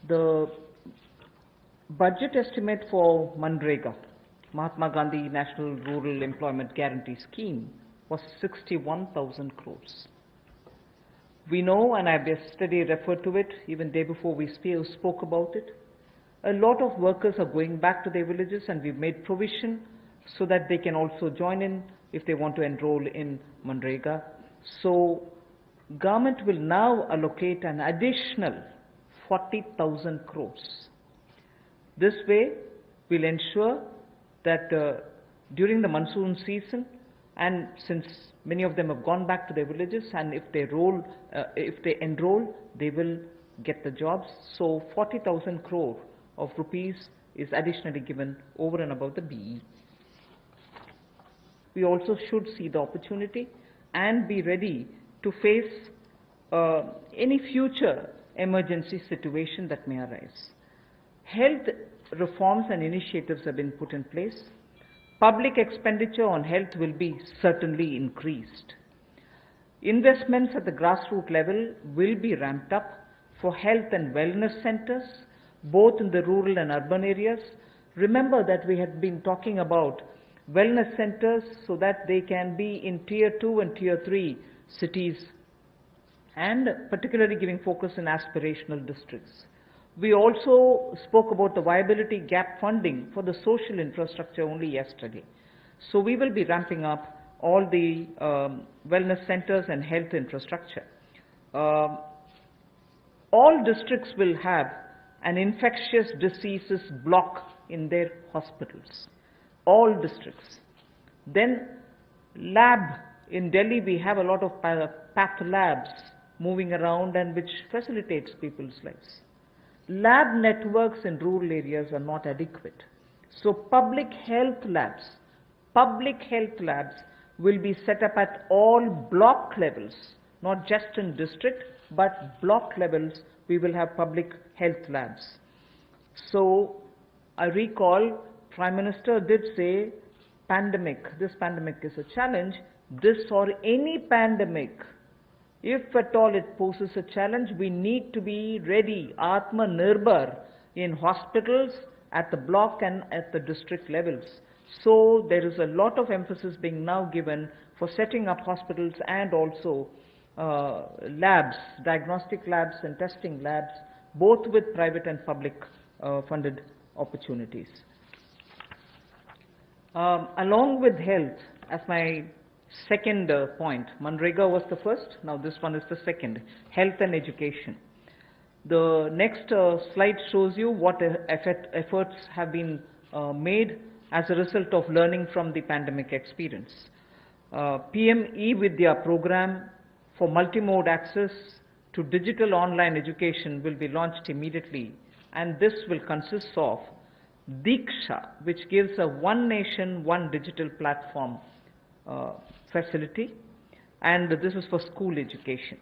The budget estimate for Manrega, Mahatma Gandhi National Rural Employment Guarantee Scheme, was 61,000 crores. We know, and I've yesterday referred to it, even day before we spoke about it, a lot of workers are going back to their villages, and we've made provision so that they can also join in if they want to enroll in Manrega. So government will now allocate an additional 40,000 crores. This way will ensure that during the monsoon season, and since many of them have gone back to their villages, and if they enroll, they will get the jobs. So 40,000 crore of rupees is additionally given over and above the BE. We also should see the opportunity and be ready to face any future emergency situation that may arise. Health reforms and initiatives have been put in place. Public expenditure on health will be certainly increased. Investments at the grassroots level will be ramped up for health and wellness centers, both in the rural and urban areas. Remember that we had been talking about wellness centers so that they can be in Tier 2 and Tier 3 cities, and particularly giving focus in aspirational districts. We also spoke about the viability gap funding for the social infrastructure only yesterday. So we will be ramping up all the wellness centers and health infrastructure. All districts will have an infectious diseases block in their hospitals. All districts. Then lab, in Delhi we have a lot of path labs moving around and which facilitates people's lives. Lab networks in rural areas are not adequate. So public health labs will be set up at all block levels, not just in district, but block levels we will have public health labs. So I recall Prime Minister did say this pandemic is a challenge. This or any pandemic, if at all it poses a challenge, we need to be ready, Atmanirbhar, in hospitals, at the block and at the district levels. So there is a lot of emphasis being now given for setting up hospitals and also labs, diagnostic labs and testing labs, both with private and public funded opportunities. Along with health, as my second point, Manrega was the first, now this one is the second, health and education. The next slide shows you what efforts have been made as a result of learning from the pandemic experience. PM E-Vidya program for multimode access to digital online education will be launched immediately, and this will consist of Diksha, which gives a one nation, one digital platform facility, and this is for school education.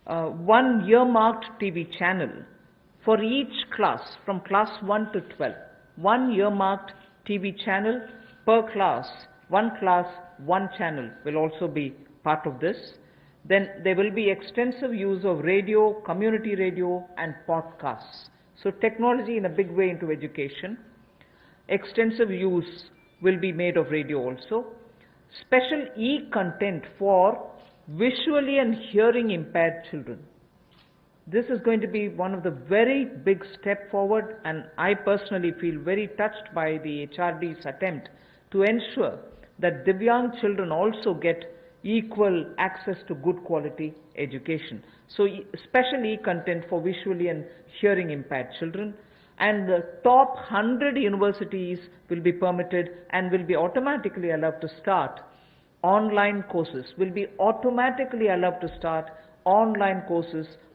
One earmarked TV channel for each class from class 1 to 12. One earmarked TV channel per class, one channel will also be part of this. Then there will be extensive use of radio, community radio and podcasts. So technology in a big way into education. Extensive use will be made of radio also. Special e-content for visually and hearing impaired children. This is going to be one of the very big step forward, and I personally feel very touched by the HRD's attempt to ensure that Divyang children also get equal access to good quality education. So special e-content for visually and hearing impaired children, and the top 100 universities will be permitted and will be automatically allowed to start online courses,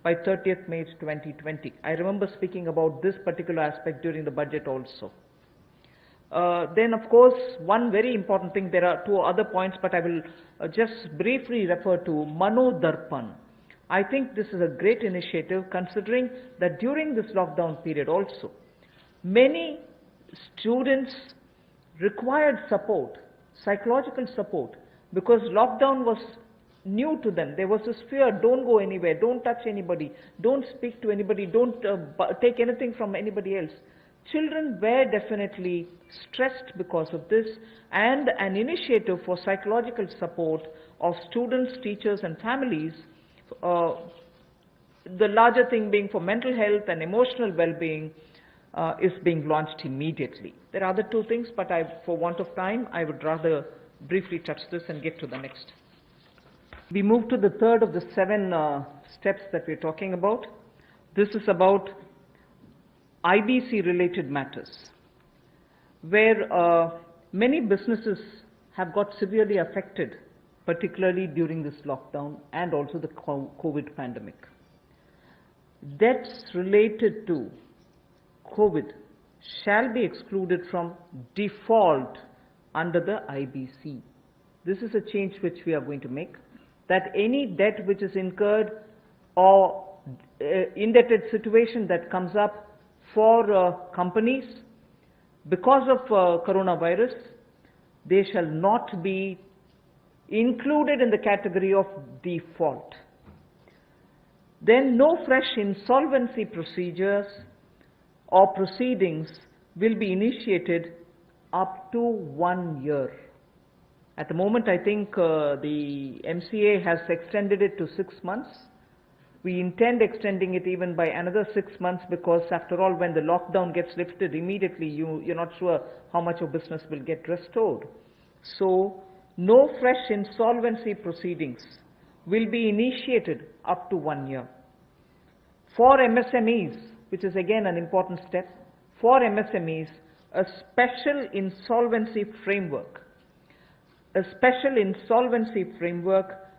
by 30th May 2020. I remember speaking about this particular aspect during the budget also. Then of course, one very important thing, there are two other points, but I will just briefly refer to Mano Darpan. I think this is a great initiative, considering that during this lockdown period also, many students required support, psychological support, because lockdown was new to them. There was this fear, don't go anywhere, don't touch anybody, don't speak to anybody, don't take anything from anybody else. Children were definitely stressed because of this, and an initiative for psychological support of students, teachers and families, the larger thing being for mental health and emotional well-being, is being launched immediately. There are other two things, but for want of time, I would rather briefly touch this and get to the next. We move to the third of the 7 steps that we're talking about. This is about IBC related matters, where many businesses have got severely affected, particularly during this lockdown and also the COVID pandemic. Debts related to COVID shall be excluded from default under the IBC. This is a change which we are going to make, that any debt which is incurred or indebted situation that comes up for companies because of coronavirus, they shall not be included in the category of default. Then no fresh insolvency procedures or proceedings will be initiated up to 1 year. At the moment, I think the MCA has extended it to 6 months. We intend extending it even by another 6 months, because after all, when the lockdown gets lifted immediately, you're not sure how much of business will get restored. So no fresh insolvency proceedings will be initiated up to 1 year. For MSMEs, which is again an important step, for MSMEs, a special insolvency framework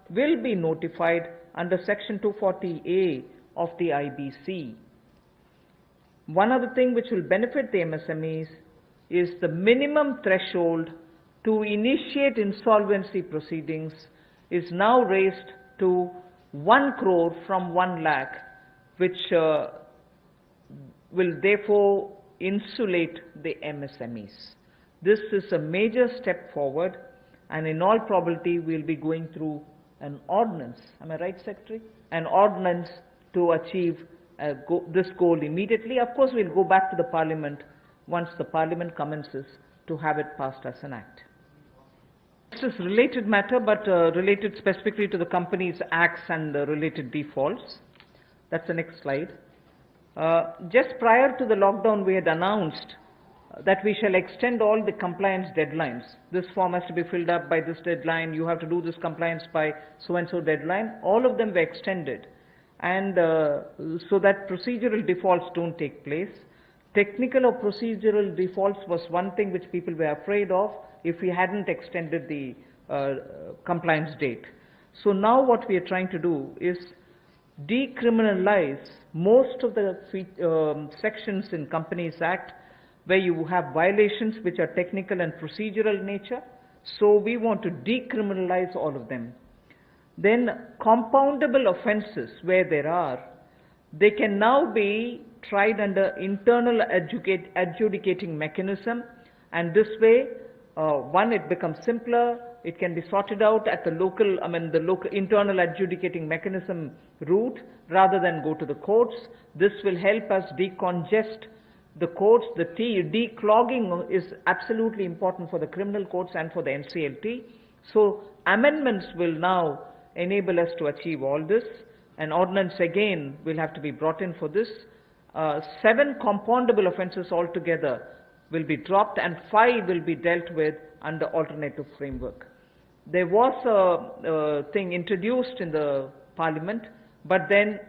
will be notified under Section 240A of the IBC. One other thing which will benefit the MSMEs is the minimum threshold to initiate insolvency proceedings is now raised to 1 crore from 1 lakh, which will therefore insulate the MSMEs. This is a major step forward, and in all probability we'll be going through an ordinance. Am I right, Secretary? An ordinance to achieve this goal immediately. Of course, we'll go back to the Parliament once the Parliament commences to have it passed as an act. This is related matter, but related specifically to the Companies Acts and the related defaults. That's the next slide. Just prior to the lockdown, we had announced that we shall extend all the compliance deadlines. This form has to be filled up by this deadline, you have to do this compliance by so-and-so deadline. All of them were extended, and so that procedural defaults don't take place. Technical or procedural defaults was one thing which people were afraid of if we hadn't extended the compliance date. So now what we are trying to do is decriminalize most of the sections in Companies Act where you have violations which are technical and procedural nature. So we want to decriminalize all of them. Then compoundable offences where there are, they can now be tried under internal adjudicating mechanism, and this way, one, it becomes simpler, it can be sorted out at the local, the local internal adjudicating mechanism route rather than go to the courts. This will help us decongest the courts. The declogging is absolutely important for the criminal courts and for the NCLT. So amendments will now enable us to achieve all this. An ordinance again will have to be brought in for this. 7 compoundable offences altogether will be dropped, and 5 will be dealt with under alternative framework. There was a thing introduced in the Parliament, but then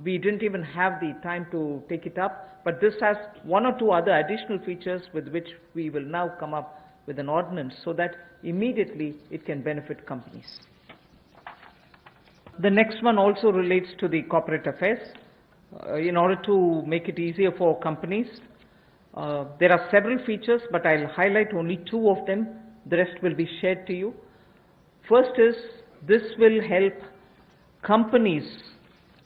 we didn't even have the time to take it up. But this has 1 or 2 other additional features with which we will now come up with an ordinance so that immediately it can benefit companies. The next one also relates to the corporate affairs. In order to make it easier for companies, there are several features, but I'll highlight only 2 of them. The rest will be shared to you. First is, this will help companies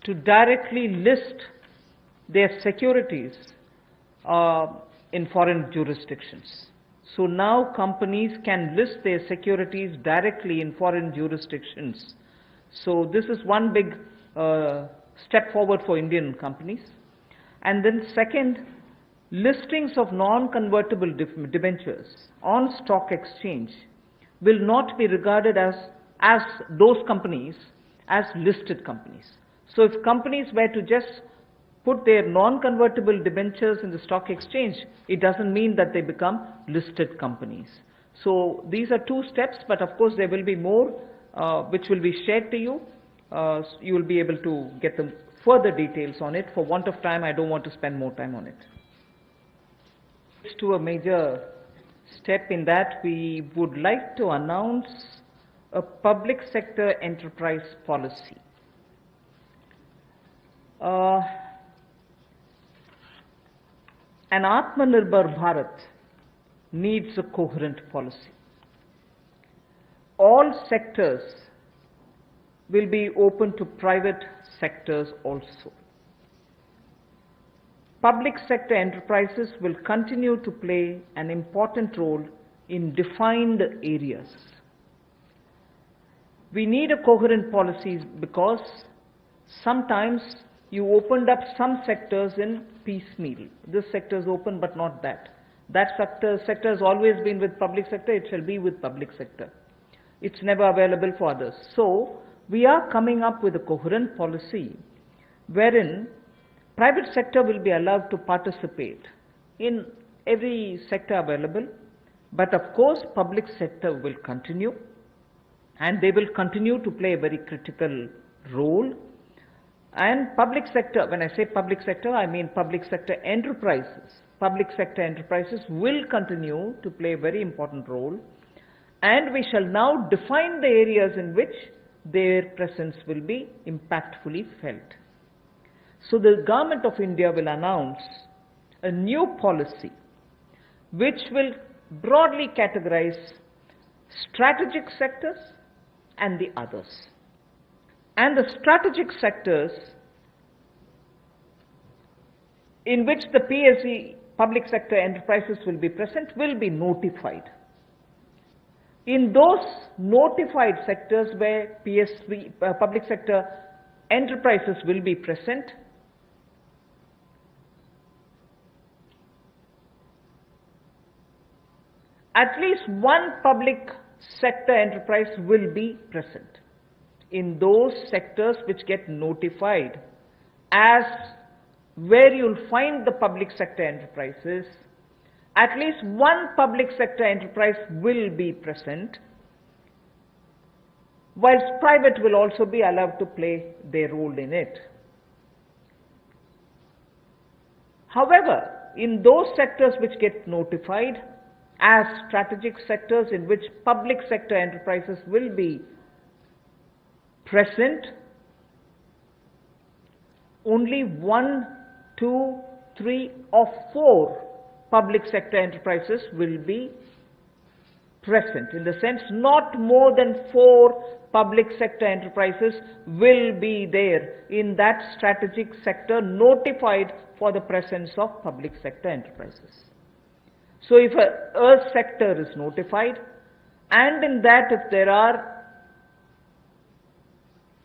to directly list their securities in foreign jurisdictions. So now companies can list their securities directly in foreign jurisdictions. So this is one big step forward for Indian companies. And then second, listings of non-convertible debentures on stock exchange will not be regarded as those companies as listed companies. So if companies were to just put their non-convertible debentures in the stock exchange, it doesn't mean that they become listed companies. So these are two steps, but of course there will be more which will be shared to you. You will be able to get the further details on it. For want of time, I don't want to spend more time on it. To a major step in that, we would like to announce a public sector enterprise policy. An Atmanirbhar Bharat needs a coherent policy. All sectors will be open to private sectors also. Public sector enterprises will continue to play an important role in defined areas. We need a coherent policy because sometimes you opened up some sectors in piecemeal. This sector is open but not that. That sector has always been with public sector, it shall be with public sector. It's never available for others. So we are coming up with a coherent policy wherein private sector will be allowed to participate in every sector available, but of course public sector will continue, and they will continue to play a very critical role. And public sector, when I say public sector, I mean public sector enterprises. Public sector enterprises will continue to play a very important role, and we shall now define the areas in which their presence will be impactfully felt. So the Government of India will announce a new policy which will broadly categorize strategic sectors and the others. And the strategic sectors in which the PSE, public sector enterprises, will be present will be notified. In those notified sectors where PSE, public sector enterprises will be present, at least one public sector enterprise will be present. In those sectors which get notified as where you'll find the public sector enterprises, at least one public sector enterprise will be present, whilst private will also be allowed to play their role in it. However, in those sectors which get notified as strategic sectors in which public sector enterprises will be present, only 1, 2, 3 or 4 public sector enterprises will be present. In the sense, not more than 4 public sector enterprises will be there in that strategic sector notified for the presence of public sector enterprises. So if a sector is notified, and in that if there are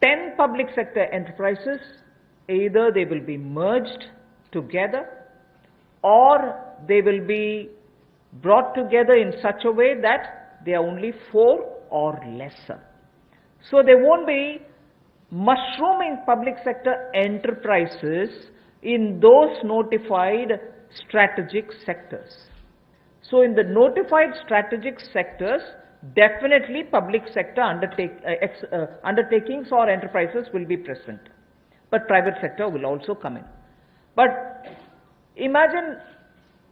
10 public sector enterprises, either they will be merged together or they will be brought together in such a way that they are only 4 or lesser. So there won't be mushrooming public sector enterprises in those notified strategic sectors. So in the notified strategic sectors, definitely public sector undertakings or enterprises will be present, but private sector will also come in. But imagine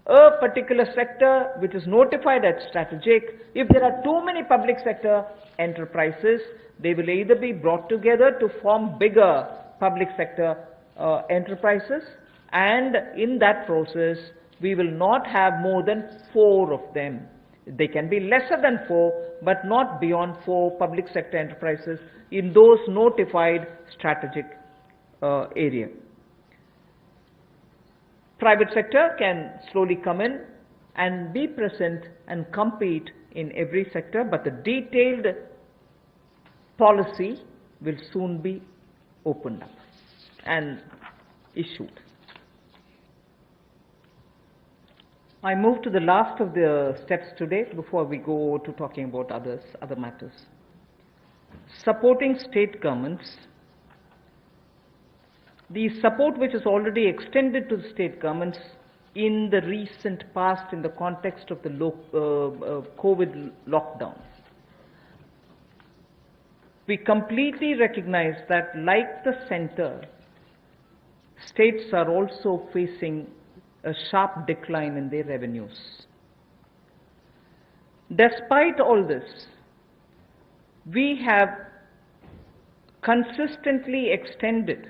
a particular sector which is notified as strategic. If there are too many public sector enterprises, they will either be brought together to form bigger public sector enterprises, and in that process we will not have more than 4 of them. They can be lesser than 4, but not beyond 4 public sector enterprises in those notified strategic area. Private sector can slowly come in and be present and compete in every sector, but the detailed policy will soon be opened up and issued. I move to the last of the steps today before we go to talking about other matters. Supporting state governments. The support which is already extended to the state governments in the recent past in the context of the COVID lockdown. We completely recognize that, like the center, states are also facing a sharp decline in their revenues. Despite all this, we have consistently extended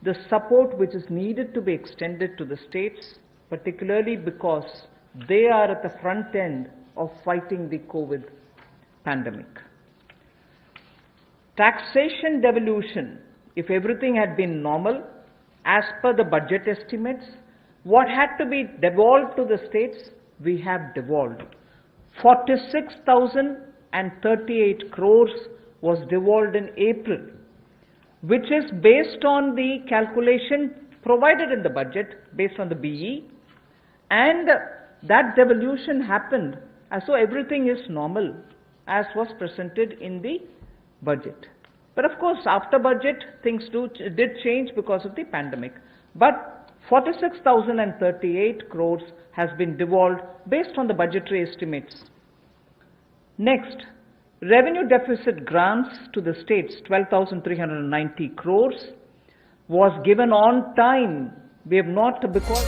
the support which is needed to be extended to the states, particularly because they are at the front end of fighting the COVID pandemic. Taxation devolution, if everything had been normal, as per the budget estimates, what had to be devolved to the states, we have devolved. 46,038 crores was devolved in April, which is based on the calculation provided in the budget, based on the BE, and that devolution happened as though everything is normal, as was presented in the budget. But of course, after budget, things did change because of the pandemic. But 46,038 crores has been devolved based on the budgetary estimates. Next, revenue deficit grants to the states, 12,390 crores, was given on time. We have not, because